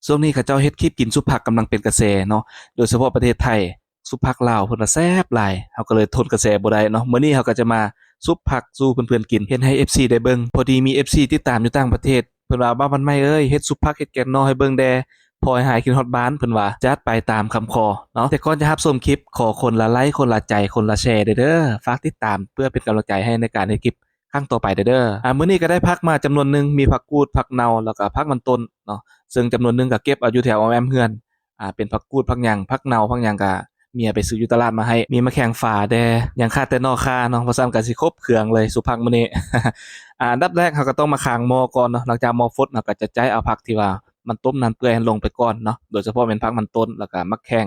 ช่วงนี้เขาเจ้าเฮ็ดคลิปกินซุปผักกำลังเป็นกระแสเนาะโดยเฉพาะประเทศไทยซุปผักลาวเพิ่นน่ะแซ่บหลายเฮาก็เลยทนกระแสบ่ได้เนาะมื้อนี้เฮาก็จะมาซุปผักสู่เพื่อนๆกินเฮ็ดให้ FC ได้เบิ่งพอดีมี FC ติดตามอยู่ต่างประเทศเพิ่นว่าบ้าวันใหม่เอ้ยเฮ็ดซุปผักเฮ็ดแกงหน่อให้เบิ่งแด่พอให้หายคิดฮอดบ้านเพิ่นว่าจัดไปตามคำขอเนาะแต่ก่อนจะรับชมคลิปขอคนละไลค์คนละใจคนละแชร์เด้อฝากติดตามเพื่อเป็นกำลังใจให้ในการเฮ็ดคลิปครั้งต่อไปเด้อมื้อนี้ก็ได้ผักมาจำนวนหนึงมีผักกูดผักเนาแล้วก็ผักมันต้นเนาะ ซึ่งจำนวนหนึงก็เก็บเอาอยู่แถวอ้อมแอมเฮือนเป็นผักกูดผักหยังผักเนาผักหยังก็เมียไปซื้ออยู่ตลาดมาให้มีมะแข้งฝาแดยังขาดแต่นอข่าเนาะเพราะซ้ำก็สิครบเครื่องเลยสุผักมื้อนี้ อันดับแรกเราก็ต้องมาคางหม้อก่อนเนาะหลังจากหม้อฟดเราก็จะจ่ายเอาผักที่ว่ามันต้มน้ำเปื่อยลงไปก่อนเนาะโดยเฉพาะเป็นผักมันต้นแล้วก็มะแข้ง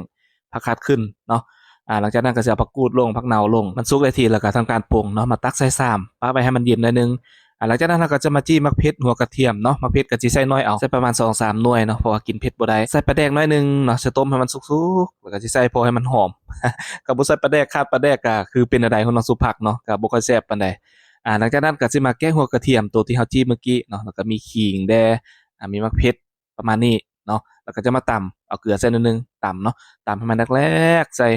ผักคาดขึ้นเนาะหลังจากนั้นก็สิเอาผักกูดลงผักเนาลงมันสุกได้ที่แล้วก็ทำการปรุงเนาะมาตักใส่ซ้ำป้าไว้ให้มันเย็นหน่อยนึง หลังจากนั้นเราก็จะมาจี้มักเพชรหัวกระเทียมเนาะมักเพชรก็สิใส่น้อยเอาใส่ประมาณ2-3หน่วยเนาะเพราะว่ากินเผ็ดบ่ได้ใส่ปลาแดกน้อยหนึงเนาะจะต้มให้มันสุกๆแล้วก็สิใส่พอให้มันหอม ก็บ่ใส่ปลาแดกขาดปลาแดกก็คือเป็นอันใดของน้องสุภักเนาะก็บ่ค่อยแซ่บปานใดหลังจากนั้นก็สิมาแกงหัวกระเทียมตัวที่เฮาจี้เมื่อกี้เนาะแล้วก็มีขิงแดมีมักเพชรประมาณนี้เนาะแล้วก็จะมาตำเอาเกลือใส่นิดนึงตำเนาะตำให้มันแรกๆใส่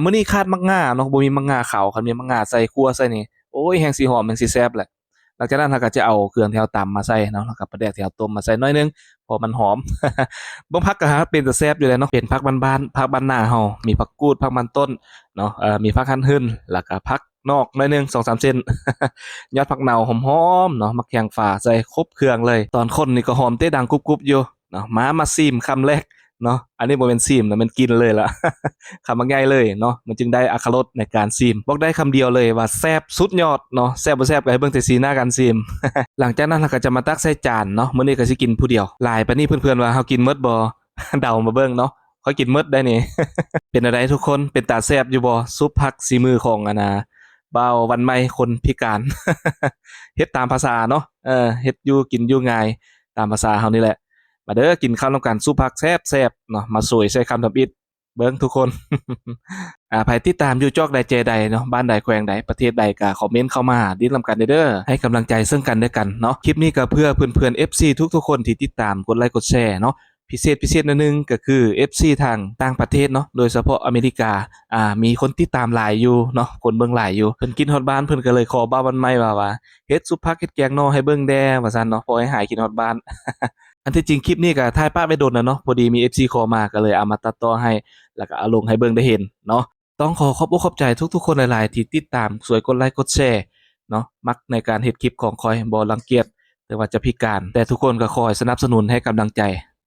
มื้อนี้ขาดมักง่าเนาะบ่มีมักง่าขาวคันมีมักง่าใส่คั่วใส่นี่โอ้ยแฮงสิหอมแฮงสิแซ่บแหละ หลังจากนั้นเราก็จะเอาเครื่องที่เราตำมาใส่เนาะแล้วก็ปลาแดกที่เราต้มมาใส่น้อยหนึงพอมันหอม บ่ผักก็หาเป็นตาแซ่บอยู่แล้วเนาะเป็นผักบ้านๆผักบ้านนาเฮามีผักกูดผักมันต้นเนาะมีผักหั่นหึ่นแล้วก็ผักนอกน้อยหนึง2-3เส้นยอดผักเน่าหอมๆเนาะมะแขงฝ่าใส่ครบเครื่องเลยตอนคนนี่ก็หอมเตะดังกรุบๆอยู่เนาะมาซิมคำแรกเนาะอันนี้บ่แม่นซิมนะมันกินเลยล่ะ คำบักใหญ่เลยเนาะมันจึงได้อรรถรสในการซิมบอกได้คำเดียวเลยว่าแซ่บสุดยอดเนาะแซ่บบ่แซ่บก็ให้เบิ่งแต่สีหน้าการซิม หลังจากนั้นเราก็จะมาตักใส่จานเนาะมื้อนี้ก็สิกินผู้เดียวหลายปานนี้เพื่อนๆว่าเฮากินหมดบ่ เดามาเบิ่งเนาะข้อยกินหมดได้นี่ เป็นจั่งใดทุกคนเป็นตาแซ่บอยู่บ่ซุปผักสีมือของบ่าววันใหม่คนพิการ เฮ็ดตามภาษาเนาะเฮ็ดอยู่กินอยู่ง่ายตามภาษาเฮานี่แหละมาเด้อกินข้าวนำกันซุปผักแซ่บๆเนาะมาสวยใส่คำทำอิฐเบิ่งทุกคน ไผติดตามอยู่จอกใดเจใดเนาะบ้านใดแขวงใดประเทศใดก็คอมเมนต์เข้ามาดิ้นนำกันเด้อให้กำลังใจซึ่งกันและกันเนาะคลิปนี้ก็เพื่อเพื่อนๆ FC ทุกๆคนที่ติดตามกดไลค์กดแชร์เนาะพิเศษนิดนึงก็คือ FC ทางต่างประเทศเนาะโดยเฉพาะอเมริกามีคนติดตามหลายอยู่เนาะคนเบิ่งหลายอยู่เพิ่นกินฮอดบ้านเพิ่นก็เลยขอบ้าวันใหม่ว่าเฮ็ดซุปผักเฮ็ดแกงหน่อให้เบิ่งแด่ว่าซั่นเนาะพอให้หายคิดฮอดบ้าน อันที่จริงคลิปนี้ก็ถ่ายปะไว้โดนแล้วเนาะพอดีมี FC ขอมาก็เลยเอามาตัดต่อให้แล้วก็เอาลงให้เบิ่งได้เห็นเนาะ ต้องขอขอบอกขอบใจทุกๆคนหลายๆที่ติดตามสวยกดไลค์กดแชร์เนาะมักในการเฮ็ดคลิปของคอยบ่รังเกียจแต่ว่าจะพิการแต่ทุกคนก็คอยสนับสนุนให้กำลังใจ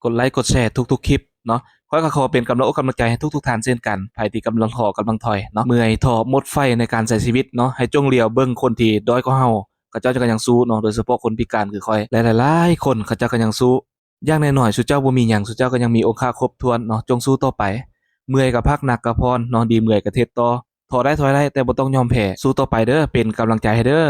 กดไลค์กดแชร์ทุกๆคลิปเนาะข้อยก็ขอเป็นกำลังอกกำลังใจให้ทุกๆท่านเช่นกันไผที่กำลังท้อกำลังถอยเนาะเมื่อยท้อหมดไฟในการใช้ชีวิตเนาะให้จงเหลียวเบิ่งคนที่ด้อยกว่าเฮาเขาเจ้าก็ยังสู้เนาะโดยเฉพาะคนพิการคือข้อยหลายๆคนเขาเจ้าก็ยังสู้อย่างน้อยๆสุเจ้าบ่มีหยังสุเจ้าก็ยังมีโอกาสครบถ้วนเนาะจงสู้ต่อไปเมื่อยก็พักหนักก็พรเนาะดีเมื่อยก็เทศต่อ ถอยได้แต่บ่ต้องยอมแพ้สู้ต่อไปเด้อเป็นกำลังใจให้เด้อ